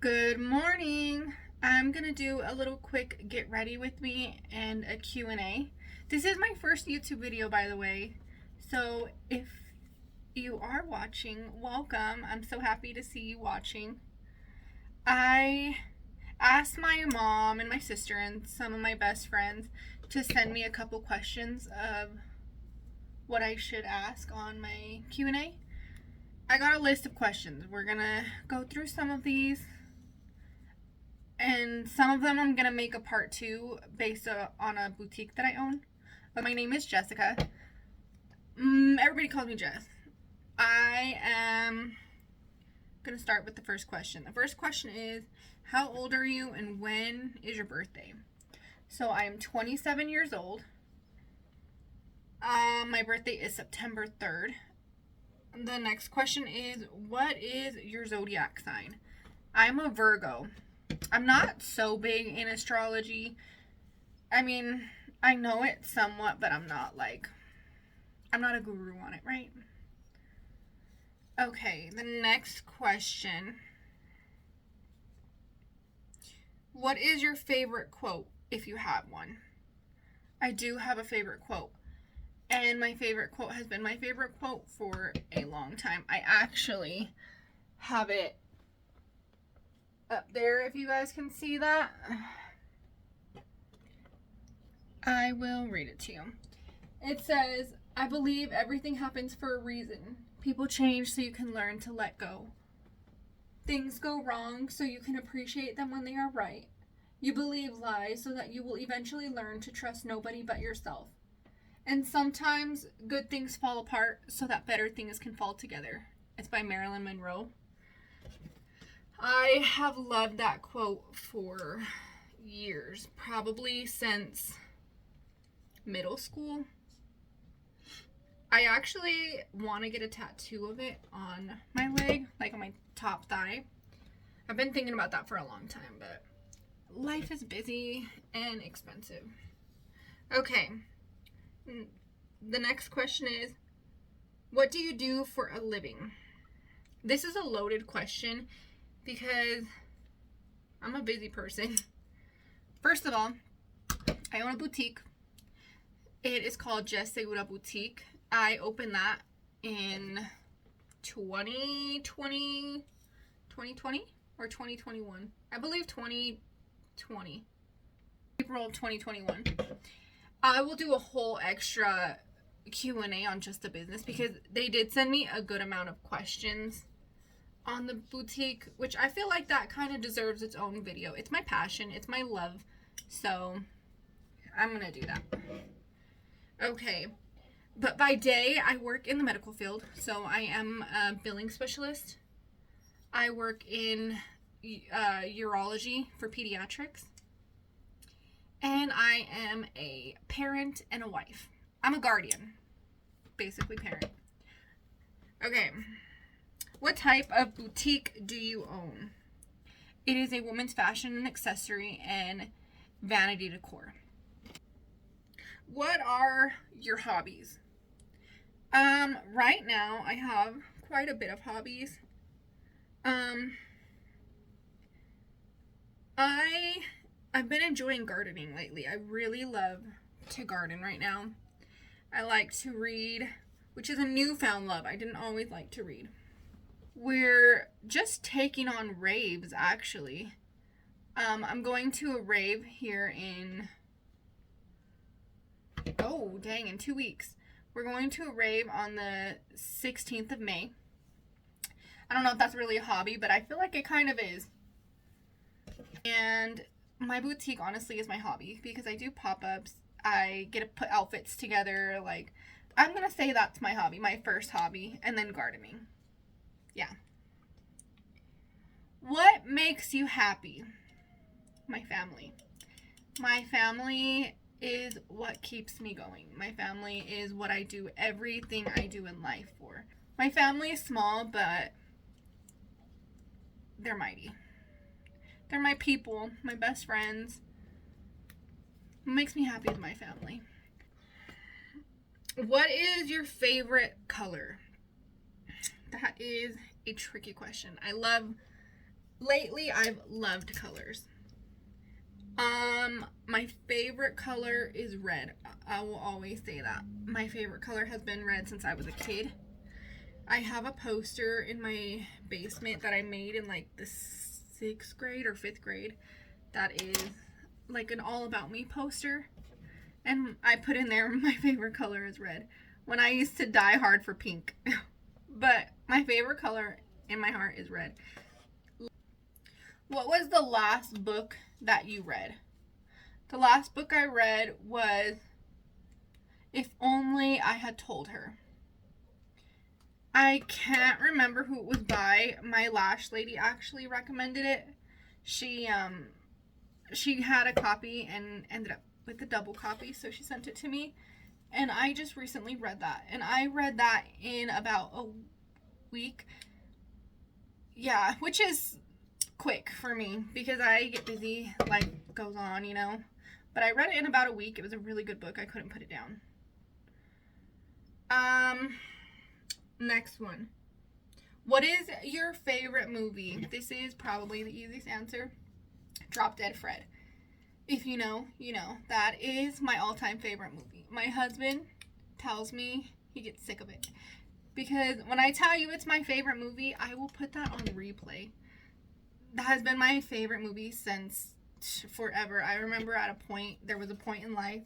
Good morning. I'm going to do a little quick get ready with me and a Q&A. This is my first YouTube video, by the way. So if you are watching, welcome. I'm so happy to see you watching. I asked my mom and my sister and some of my best friends to send me a couple questions of what I should ask on my Q&A. I got a list of questions. We're going to go through some of these. And some of them I'm going to make a part 2 based on a boutique that I own. But my name is Jessica. Everybody calls me Jess. I am going to start with the first question. The first question is, how old are you and when is your birthday? So I am 27 years old. My birthday is September 3rd. The next question is, what is your zodiac sign? I'm a Virgo. I'm not so big in astrology. I mean, I know it somewhat, but I'm not a guru on it, right? Okay, the next question. What is your favorite quote, if you have one? I do have a favorite quote. And my favorite quote has been my favorite quote for a long time. I actually have it up there if you guys can see that. I will read it to you. It says, I believe everything happens for a reason. People change so you can learn to let go. Things go wrong so you can appreciate them when they are right. You believe lies so that you will eventually learn to trust nobody but yourself. And sometimes good things fall apart so that better things can fall together. It's by Marilyn Monroe. I have loved that quote for years, probably since middle school. I actually want to get a tattoo of it on my leg, like on my top thigh. I've been thinking about that for a long time, but life is busy and expensive. Okay. The next question is, what do you do for a living? This is a loaded question because I'm a busy person. First of all, I own a boutique. It is called Jess Segura Boutique. I opened that in 2020 or 2021. I believe 2020. April of 2021. I will do a whole extra Q&A on just the business because they did send me a good amount of questions on the boutique, which I feel like that kind of deserves its own video. It's my passion. It's my love. So I'm going to do that. Okay. But by day, I work in the medical field. So I am a billing specialist. I work in urology for pediatrics. And I am a parent and a wife. I'm a guardian. Basically parent. Okay. What type of boutique do you own? It is a woman's fashion and accessory and vanity decor. What are your hobbies? Right now I have quite a bit of hobbies. I've been enjoying gardening lately. I really love to garden right now. I like to read, which is a newfound love. I didn't always like to read. We're just taking on raves, actually. I'm going to a rave here in 2 weeks. We're going to a rave on the 16th of May. I don't know if that's really a hobby, but I feel like it kind of is. And my boutique, honestly, is my hobby because I do pop-ups. I get to put outfits together. Like, I'm going to say that's my hobby, my first hobby, and then gardening. Yeah. What makes you happy? My family. My family is what keeps me going. My family is what I do everything I do in life for. My family is small, but they're mighty. They're my people, my best friends. What makes me happy is my family. What is your favorite color? That is a tricky question. I love lately I've loved colors. My favorite color is red. I will always say that. My favorite color has been red since I was a kid. I have a poster in my basement that I made in like the 6th grade or 5th grade that is like an all about me poster. And I put in there my favorite color is red. When I used to die hard for pink. But my favorite color in my heart is red. What was the last book that you read? The last book I read was If Only I Had Told Her. I can't remember who it was by. My lash lady actually recommended it. She had a copy and ended up with a double copy, so she sent it to me. And I just recently read that. And I read that in about a week. Yeah, which is quick for me because I get busy, life goes on, you know. But I read it in about a week. It was a really good book. I couldn't put it down. Next one. What is your favorite movie? This is probably the easiest answer. Drop Dead Fred. If you know, you know. That is my all-time favorite movie. My husband tells me he gets sick of it. Because when I tell you it's my favorite movie, I will put that on replay. That has been my favorite movie since forever. I remember there was a point in life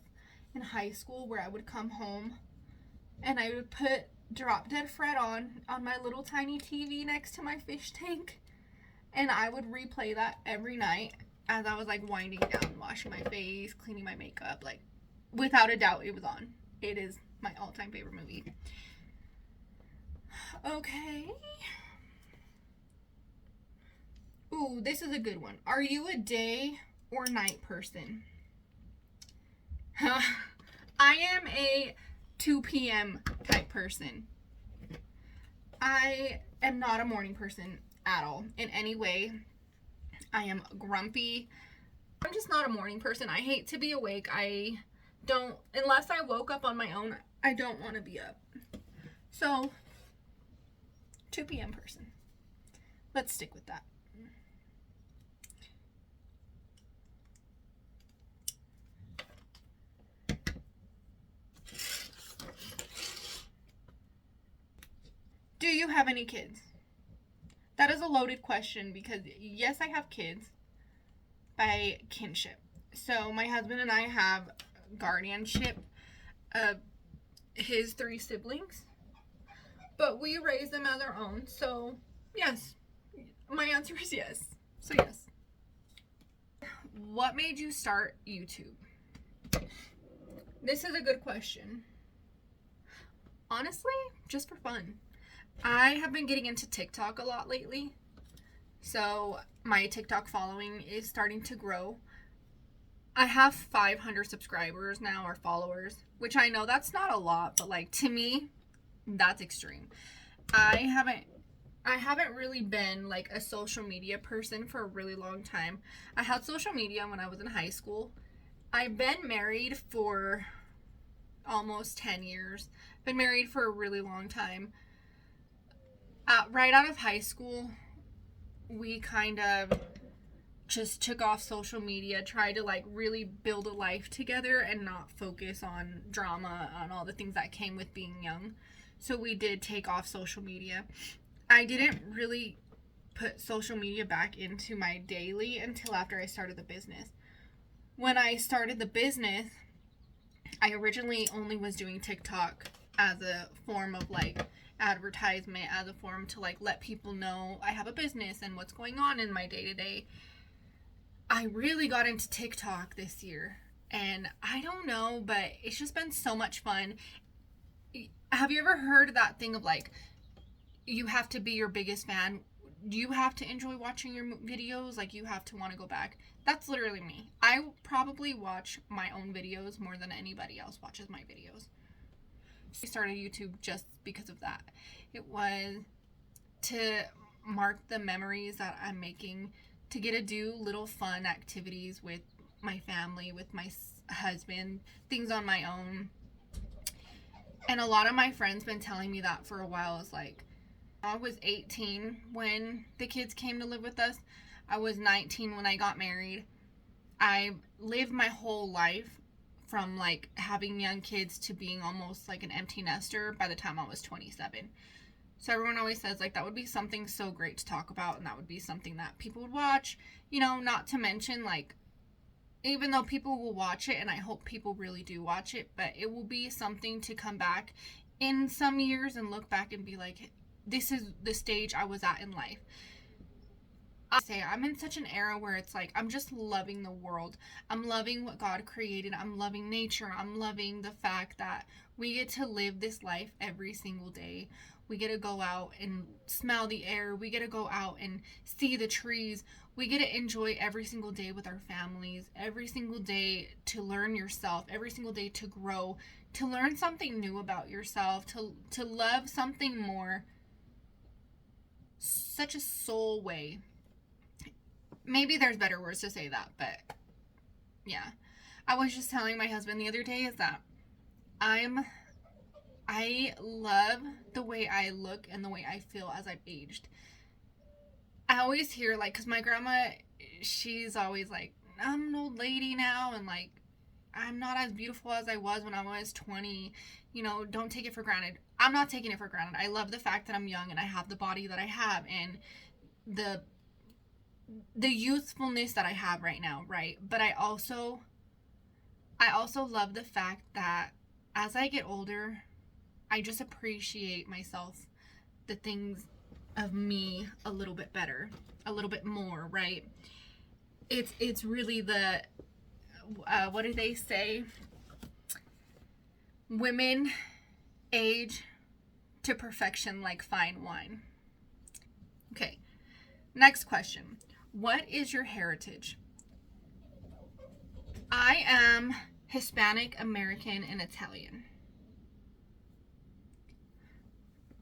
in high school where I would come home and I would put Drop Dead Fred on my little tiny TV next to my fish tank. And I would replay that every night as I was like winding down, washing my face, cleaning my makeup. Like, without a doubt, it was on. It is my all-time favorite movie. Okay. Ooh, this is a good one. Are you a day or night person? I am a 2 p.m. type person. I am not a morning person at all in any way. I am grumpy. I'm just not a morning person. I hate to be awake. Unless I woke up on my own, I don't want to be up. So, 2 p.m. person. Let's stick with that. Do you have any kids? That is a loaded question because yes, I have kids by kinship. So my husband and I have guardianship of his 3 siblings, but we raise them as our own. So yes, my answer is yes. So yes. What made you start YouTube? This is a good question. Honestly, just for fun. I have been getting into TikTok a lot lately. So my TikTok following is starting to grow. I have 500 subscribers now, or followers, which I know that's not a lot, but like to me, that's extreme. I haven't really been like a social media person for a really long time. I had social media when I was in high school. I've been married for almost 10 years. Been married for a really long time. Right out of high school, we kind of just took off social media, tried to like really build a life together and not focus on drama, on all the things that came with being young. So we did take off social media. I didn't really put social media back into my daily until after I started the business. When I started the business, I originally only was doing TikTok as a form of like advertisement, as a form to like let people know I have a business and what's going on in my day-to-day. I really got into TikTok this year, and I don't know, but it's just been so much fun. Have you ever heard that thing of like, you have to be your biggest fan? You have to enjoy watching your videos, like you have to want to go back. That's literally me. I probably watch my own videos more than anybody else watches my videos. I started YouTube just because of that. It was to mark the memories that I'm making, to get to do little fun activities with my family, with my husband, things on my own. And a lot of my friends been telling me that for a while. It's like, I was 18 when the kids came to live with us. I was 19 when I got married. I lived my whole life from like having young kids to being almost like an empty nester by the time I was 27. So everyone always says like that would be something so great to talk about, and that would be something that people would watch, not to mention like, even though people will watch it, and I hope people really do watch it, but it will be something to come back in some years and look back and be like, this is the stage I was at in life. I say I'm in such an era where it's like I'm just loving the world. I'm loving what God created. I'm loving nature. I'm loving the fact that we get to live this life every single day. We get to go out and smell the air. We get to go out and see the trees. We get to enjoy every single day with our families. Every single day to learn yourself. Every single day to grow. To learn something new about yourself. To love something more. Such a soul way. Maybe there's better words to say that, but yeah. I was just telling my husband the other day is that I love the way I look and the way I feel as I've aged. I always hear like, cause my grandma, she's always like, I'm an old lady now, and like, I'm not as beautiful as I was when I was 20. Don't take it for granted. I'm not taking it for granted. I love the fact that I'm young and I have the body that I have and the youthfulness that I have right now, right? But I also love the fact that as I get older, I just appreciate myself, the things of me a little bit better, a little bit more, right? It's really the what do they say? Women age to perfection like fine wine. Okay, next question. What is your heritage? I am Hispanic, American, and Italian.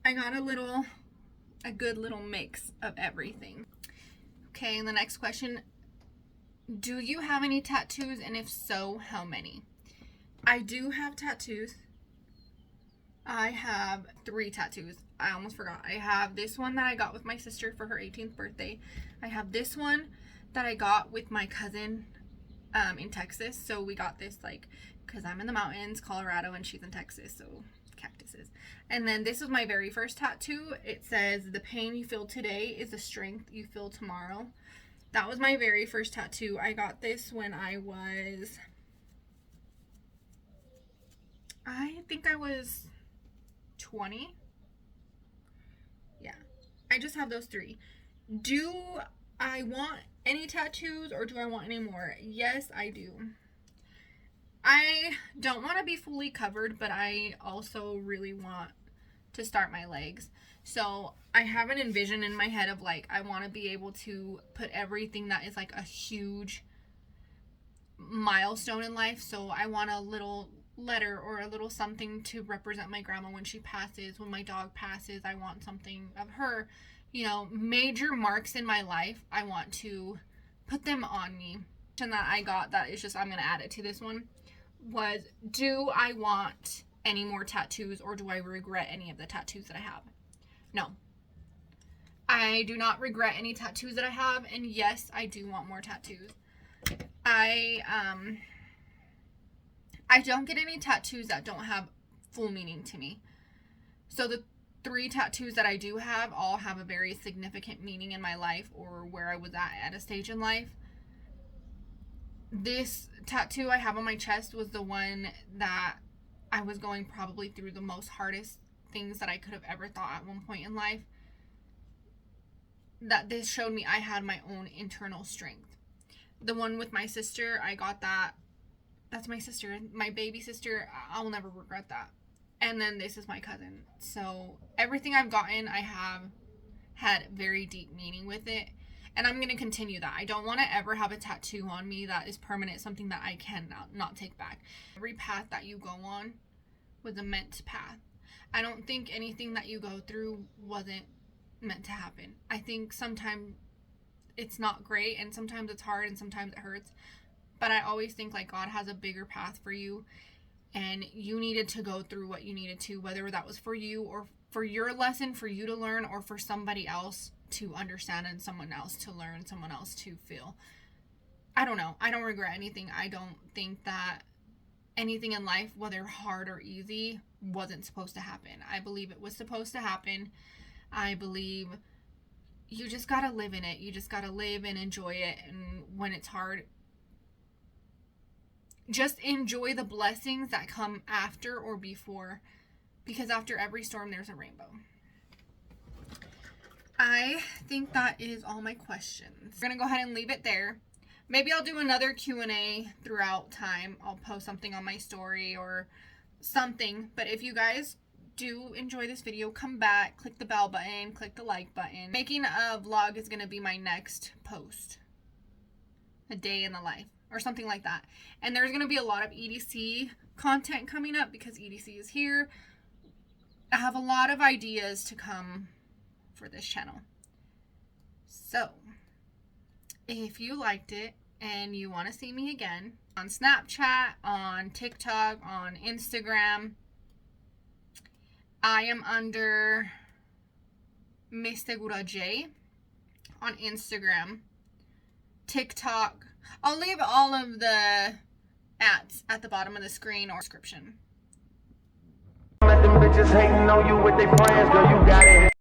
I got a good little mix of everything. Okay, and the next question. Do you have any tattoos? And if so, how many? I do have tattoos. I have 3 tattoos. I almost forgot. I have this one that I got with my sister for her 18th birthday. I have this one that I got with my cousin in Texas. So we got this like, because I'm in the mountains, Colorado, and she's in Texas, so cactuses. And then this is my very first tattoo. It says, the pain you feel today is the strength you feel tomorrow. That was my very first tattoo. I got this when I think I was 20. Yeah. I just have those 3. Do I want any tattoos or do I want any more? Yes, I do. I don't want to be fully covered, but I also really want to start my legs. So I have an envision in my head of like, I want to be able to put everything that is like a huge milestone in life. So I want a little letter or a little something to represent my grandma when she passes, when my dog passes. I want something of her, major marks in my life. I want to put them on me. And that I got, that is just, I'm going to add it to this one, was, do I want any more tattoos or do I regret any of the tattoos that I have? No. I do not regret any tattoos that I have, and yes, I do want more tattoos. I don't get any tattoos that don't have full meaning to me. So the 3 tattoos that I do have all have a very significant meaning in my life or where I was at a stage in life. This tattoo I have on my chest was the one that I was going probably through the most hardest things that I could have ever thought at one point in life. That this showed me I had my own internal strength. The one with my sister, I got that. That's my sister, my baby sister. I'll never regret that. And then this is my cousin. So everything I've gotten, I have had very deep meaning with it. And I'm going to continue that. I don't want to ever have a tattoo on me that is permanent, something that I cannot not take back. Every path that you go on was a meant path. I don't think anything that you go through wasn't meant to happen. I think sometimes it's not great and sometimes it's hard and sometimes it hurts. But I always think like God has a bigger path for you and you needed to go through what you needed to, whether that was for you or for your lesson, for you to learn, or for somebody else to understand and someone else to learn, someone else to feel. I don't know. I don't regret anything. I don't think that anything in life, whether hard or easy, wasn't supposed to happen. I believe it was supposed to happen. I believe you just gotta live in it. You just gotta live and enjoy it. And when it's hard, just enjoy the blessings that come after or before, because after every storm, there's a rainbow. I think that is all my questions. We're gonna go ahead and leave it there. Maybe I'll do another Q&A throughout time. I'll post something on my story or something. But if you guys do enjoy this video, come back, click the bell button, click the like button. Making a vlog is going to be my next post. A day in the life or something like that. And there's going to be a lot of EDC content coming up because EDC is here. I have a lot of ideas to come for this channel. So, if you liked it and you want to see me again on Snapchat, on TikTok, on Instagram, I am under Miss Segura J on Instagram, TikTok. I'll leave all of the ads at the bottom of the screen or description. Let them bitches hating on you with their friends, girl, you got it.